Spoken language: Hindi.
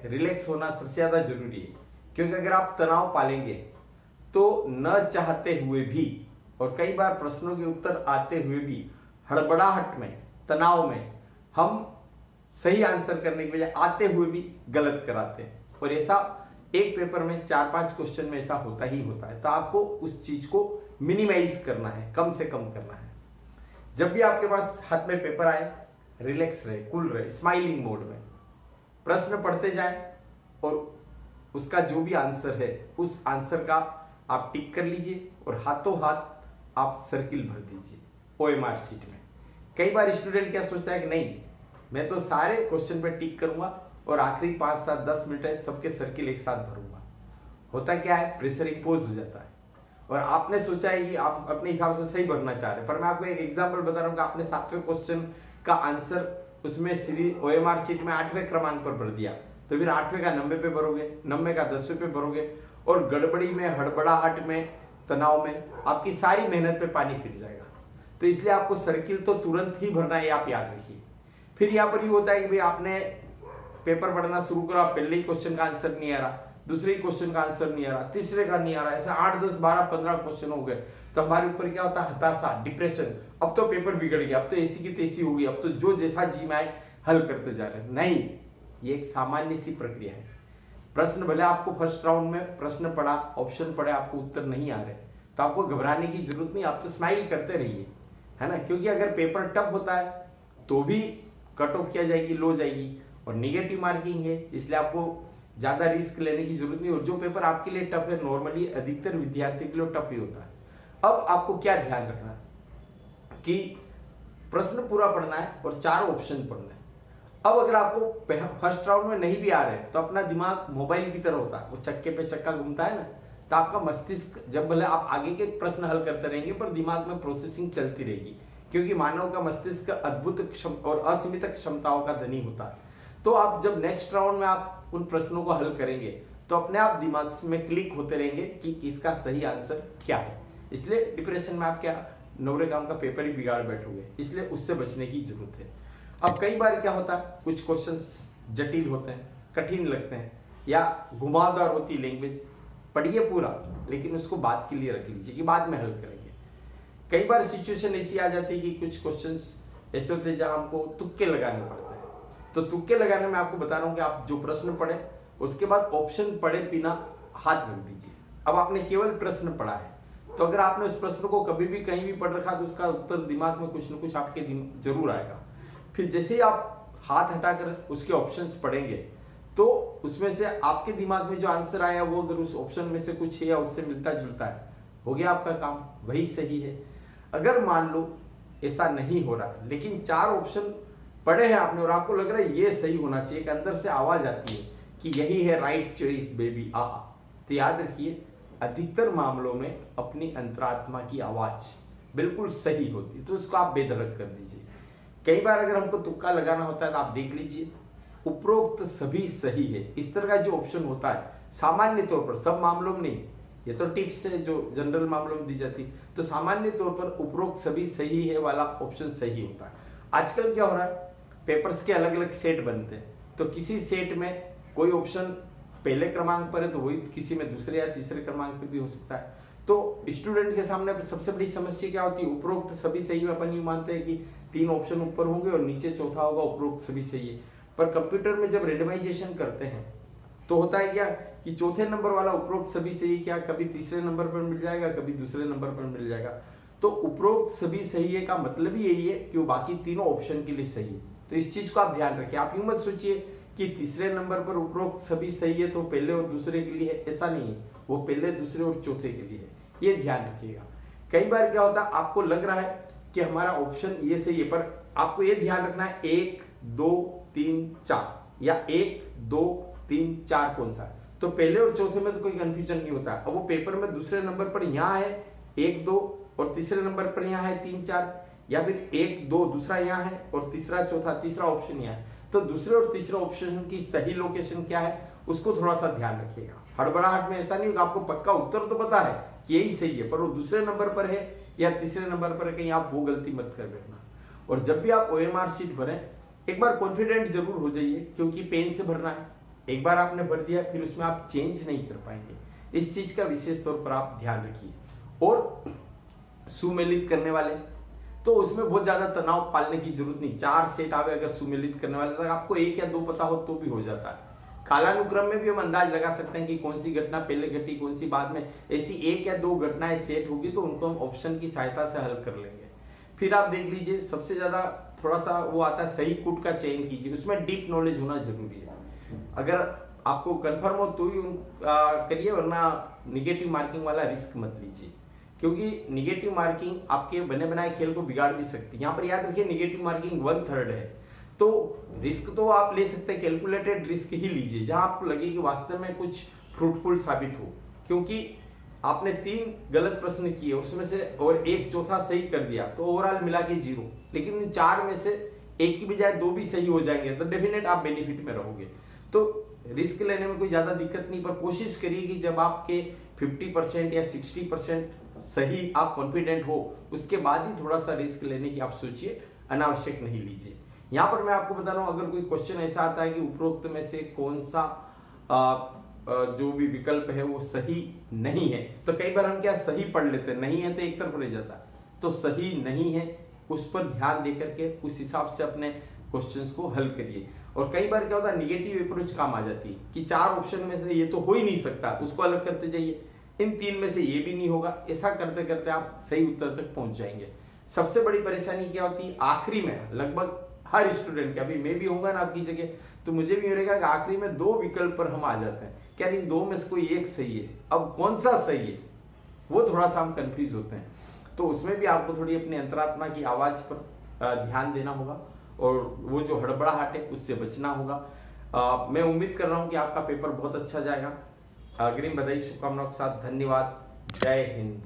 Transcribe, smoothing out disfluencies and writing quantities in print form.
रिलैक्स होना सबसे ज्यादा जरूरी है, क्योंकि अगर आप तनाव पालेंगे तो न चाहते हुए भी और कई बार प्रश्नों के उत्तर आते हुए भी हड़बड़ाहट में, तनाव में हम सही आंसर करने के बजाय आते हुए भी गलत कराते हैं। और ऐसा एक पेपर में 4-5 क्वेश्चन में ऐसा होता ही होता है। तो आपको उस चीज को मिनिमाइज करना है, कम से कम करना है। जब भी आपके पास हाथ में पेपर आए, रिलैक्स रहे, कूल रहे, स्माइलिंग मोड में प्रश्न पढ़ते जाएं और उसका जो भी आंसर है उस आंसर का आप टिक कर लीजिए और हाथों हाथ आप सर्किल भर दीजिए ओएमआर शीट में। कई बार स्टूडेंट क्या सोचता है कि नहीं, मैं तो सारे क्वेश्चन पे टिक करूंगा और आखिरी 5-7-10 मिनट है सबके सर्किल एक साथ भरूंगा। होता क्या है, प्रेशर इंपोज हो जाता है और आपने सोचा है कि आप अपने हिसाब से सही भरना चाह रहे हैं। पर मैं आपको एक एग्जांपल बता रहा हूं कि आपने 7वें क्वेश्चन का आंसर उसमें सीरीज ओएमआर शीट में 8वें क्रमांक पर भर दिया, तो फिर 8वें का 90 पे भरोगे, 90 का 10वें पे भरोगे और गड़बड़ी में, हड़बड़ाहट में, तनाव में आपकी सारी मेहनत पे पानी फिर जाएगा। तो इसलिए आपको सर्किल तो तुरंत ही भरना है, आप याद रखिए। फिर यहाँ पर ये होता है कि भाई आपने पेपर पढ़ना शुरू करा, पहले ही क्वेश्चन का आंसर नहीं आ रहा, दूसरे क्वेश्चन का आंसर नहीं आ रहा, तीसरे का नहीं आ रहा, ऐसे 8, 10, 12, 15 क्वेश्चन हो गए। तो हमारे ऊपर क्या होता है, हताशा, डिप्रेशन। अब तो पेपर बिगड़ गया, अब तो ऐसी की तैसी होगी, अब तो जो जैसा जी में आए हल करते जा रहे हैं। नहीं, ये एक सामान्य सी प्रक्रिया है। प्रश्न भले आपको फर्स्ट राउंड में प्रश्न पढ़ा, ऑप्शन पढ़े, आपको उत्तर नहीं आ रहे तो आपको घबराने की जरूरत नहीं, आप तो स्माइल करते रहिए, है ना। क्योंकि अगर पेपर टफ होता है तो भी कट ऑफ किया जाएगी, लो जाएगी और निगेटिव मार्किंग है, इसलिए आपको ज्यादा रिस्क लेने की जरूरत नहीं। और जो पेपर आपके लिए टफ है, नॉर्मली अधिकतर विद्यार्थी के लिए टफ ही होता है। अब आपको क्या ध्यान रखना है कि प्रश्न पूरा पढ़ना है और 4 ऑप्शन पढ़ना है। अब अगर आपको फर्स्ट राउंड में नहीं भी आ रहे तो अपना दिमाग मोबाइल की तरह होता है, वो चक्के पे चक्का घूमता है ना, तो आपका मस्तिष्क जब भले आप आगे के प्रश्न हल करते रहेंगे पर दिमाग में प्रोसेसिंग चलती रहेगी, क्योंकि मानव का मस्तिष्क अद्भुत और असीमित क्षमताओं का धनी होता है। तो आप जब नेक्स्ट राउंड में आप उन प्रश्नों को हल करेंगे तो अपने आप दिमाग में क्लिक होते रहेंगे कि इसका सही आंसर क्या है। इसलिए डिप्रेशन में आप क्या नौरे काम का पेपर ही बिगाड़ बैठोगे, इसलिए उससे बचने की जरूरत है। अब कई बार क्या होता है, कुछ क्वेश्चंस जटिल होते हैं, कठिन लगते हैं या घुमावदार होती लैंग्वेज, पढ़िए पूरा लेकिन उसको बात के लिए रख लीजिए कि बाद में हल करेंगे। कई बार सिचुएशन ऐसी आ जाती है कि कुछ क्वेश्चंस ऐसे होते हैं जहां हमको तुक्के लगाने पड़ते हैं। तो तुक्के लगाने में आपको बता रहा हूं कि आप जो प्रश्न पढ़े उसके बाद ऑप्शन पढ़े बिना हाथ रख दीजिए। अब आपने केवल प्रश्न पढ़ा है तो अगर आपने उस प्रश्न को कभी भी कहीं भी पढ़ रखा तो उसका उत्तर दिमाग में कुछ न कुछ आपके जरूर आएगा। फिर जैसे ही आप हाथ हटाकर उसके ऑप्शंस पढ़ेंगे तो उसमें से आपके दिमाग में जो आंसर आया वो अगर उस ऑप्शन में से कुछ है या उससे मिलता जुलता है, हो गया आपका काम, वही सही है। अगर मान लो ऐसा नहीं हो रहा है लेकिन 4 ऑप्शन पढ़े हैं आपने और आपको लग रहा है ये सही होना चाहिए, एक अंदर से आवाज आती है कि यही है राइट चॉइस बेबी, आहा, तो याद रखिए अधिकतर मामलों में अपनी अंतरात्मा की आवाज बिल्कुल सही होती है, तो उसको आप बेधड़क कर दीजिए। कई बार अगर हमको तुक्का लगाना होता है तो आप देख लीजिए उपरोक्त सभी सही है, इस तरह का जो ऑप्शन होता है सामान्य तौर पर, सब मामलों में नहीं, ये तो टिप्स है जो जनरल मामलों में दी जाती, तो सामान्य तौर पर उपरोक्त सभी सही है वाला ऑप्शन सही होता है। आजकल क्या हो रहा है, पेपर्स के अलग अलग सेट बनते हैं, तो किसी सेट में कोई ऑप्शन पहले क्रमांक पर है तो वही किसी में दूसरे या तीसरे क्रमांक पर भी हो सकता है। तो स्टूडेंट के सामने सबसे बड़ी समस्या क्या होती है, उपरोक्त सभी सही में अपन ये मानते हैं कि 3 ऑप्शन ऊपर होंगे और नीचे चौथा होगा उपरोक्त सभी सही है। पर कंप्यूटर में जब रेंडमाइजेशन करते हैं तो होता है क्या कि चौथे नंबर वाला उपरोक्त सभी सही क्या कभी तीसरे नंबर पर मिल जाएगा, कभी दूसरे नंबर पर मिल जाएगा। तो उपरोक्त सभी सही है का मतलब ही यही है कि वो बाकी तीनों ऑप्शन के लिए सही है। तो इस चीज को आप ध्यान रखिए। आप यूं मत सोचिए कि तीसरे नंबर पर उपरोक्त सभी सही है तो पहले और दूसरे के लिए है, ऐसा नहीं है, वो पहले दूसरे और चौथे के लिए है, ये ध्यान रखिएगा। कई बार क्या होता है आपको लग रहा है कि हमारा ऑप्शन ये सही है, पर आपको ये ध्यान रखना है 1 2 3 4 या 1 2 3 4 कौन सा है। तो पहले और चौथे में तो कोई कंफ्यूजन नहीं होता। अब वो पेपर में दूसरे नंबर पर यहाँ है 1 2 और तीसरे नंबर पर यहाँ है 3 4, या फिर 1 2 दूसरा यहाँ है और तीसरा चौथा तीसरा ऑप्शन यहाँ है। तो दूसरे और तीसरे ऑप्शन की सही लोकेशन क्या है उसको थोड़ा सा ध्यान रखिएगा। हड़बड़ाहट में ऐसा नहीं होगा, आपको पक्का उत्तर तो पता है कि यही सही है, पर वो दूसरे नंबर पर है या तीसरे नंबर पर है, कहीं आप वो गलती मत कर बैठना। और जब भी आप ओएमआर शीट भरें एक बार कॉन्फिडेंट जरूर हो जाइए, क्योंकि पेन से भरना है, एक बार आपने भर दिया फिर उसमें आप चेंज नहीं कर पाएंगे। इस चीज का विशेष तौर पर आप ध्यान रखिए। और सुमेलित करने वाले, तो उसमें बहुत ज्यादा तनाव पालने की जरूरत नहीं। 4 सेट आवे अगर सुमेलित करने वाले, तो आपको 1 या 2 पता हो तो भी हो जाता है। कालानुक्रम में भी हम अंदाज लगा सकते हैं कि कौन सी घटना पहले घटी, कौन सी बाद में। ऐसी 1 या 2 घटनाएं सेट होगी तो उनको हम ऑप्शन की सहायता से हल कर लेंगे। फिर आप देख लीजिए, सबसे ज्यादा थोड़ा सा वो आता है, सही कूट का चयन कीजिए। उसमें डीप नॉलेज होना जरूरी है। अगर आपको कंफर्म हो तो ही करिए, वरना निगेटिव मार्किंग वाला रिस्क मत लीजिए, क्योंकि निगेटिव मार्किंग आपके बने बनाए खेल को बिगाड़ भी सकती है। यहाँ पर याद रखिए निगेटिव मार्किंग 1/3 है, तो रिस्क तो आप ले सकते हैं, कैलकुलेटेड रिस्क ही लीजिए जहां आपको लगे कि वास्तव में कुछ फ्रूटफुल साबित हो। क्योंकि आपने 3 गलत प्रश्न किए, उसमें से और 1 चौथा सही कर दिया तो ओवरऑल मिला के 0, लेकिन इन 4 में से 1 की बजाय 2 भी सही हो जाएंगे तो डेफिनेट आप बेनिफिट में रहोगे। तो रिस्क लेने में कोई ज्यादा दिक्कत नहीं, पर कोशिश करिए कि जब आपके 50% या 60% सही आप कॉन्फिडेंट हो, उसके बाद ही थोड़ा सा रिस्क लेने की आप सोचिए, अनावश्यक नहीं लीजिए। यहाँ पर मैं आपको बता रहा हूं, अगर कोई क्वेश्चन ऐसा आता है कि उपरोक्त में से कौन सा जो भी विकल्प है वो सही नहीं है, तो कई बार हम क्या सही पढ़ लेते हैं, नहीं है तो एक तरफ रह जाता है। तो सही नहीं है उस पर ध्यान दे करके उस हिसाब से अपने क्वेश्चंस को हल करिए। और कई बार क्या होता है, निगेटिव अप्रोच काम आ जाती है कि 4 ऑप्शन में से ये तो हो ही नहीं सकता, उसको अलग करते जाइए, इन 3 में से ये भी नहीं होगा। ऐसा करते करते आप सही उत्तर तक पहुंच जाएंगे। सबसे बड़ी परेशानी क्या होती है, आखिरी में लगभग हर स्टूडेंट के, अभी मैं भी होऊंगा ना आपकी जगह, तो मुझे भी मिलेगा कि आखिरी में 2 विकल्प पर हम आ जाते हैं, क्या इन 2 में से कोई एक सही है, अब कौन सा सही है वो थोड़ा सा हम कंफ्यूज होते हैं। तो उसमें भी आपको थोड़ी अपनी अंतरात्मा की आवाज पर ध्यान देना होगा, और वो जो हड़बड़ाहट है उससे बचना होगा। मैं उम्मीद कर रहा हूं कि आपका पेपर बहुत अच्छा जाएगा। अग्रिम बधाई शुभकामनाओं के साथ धन्यवाद। जय हिंद।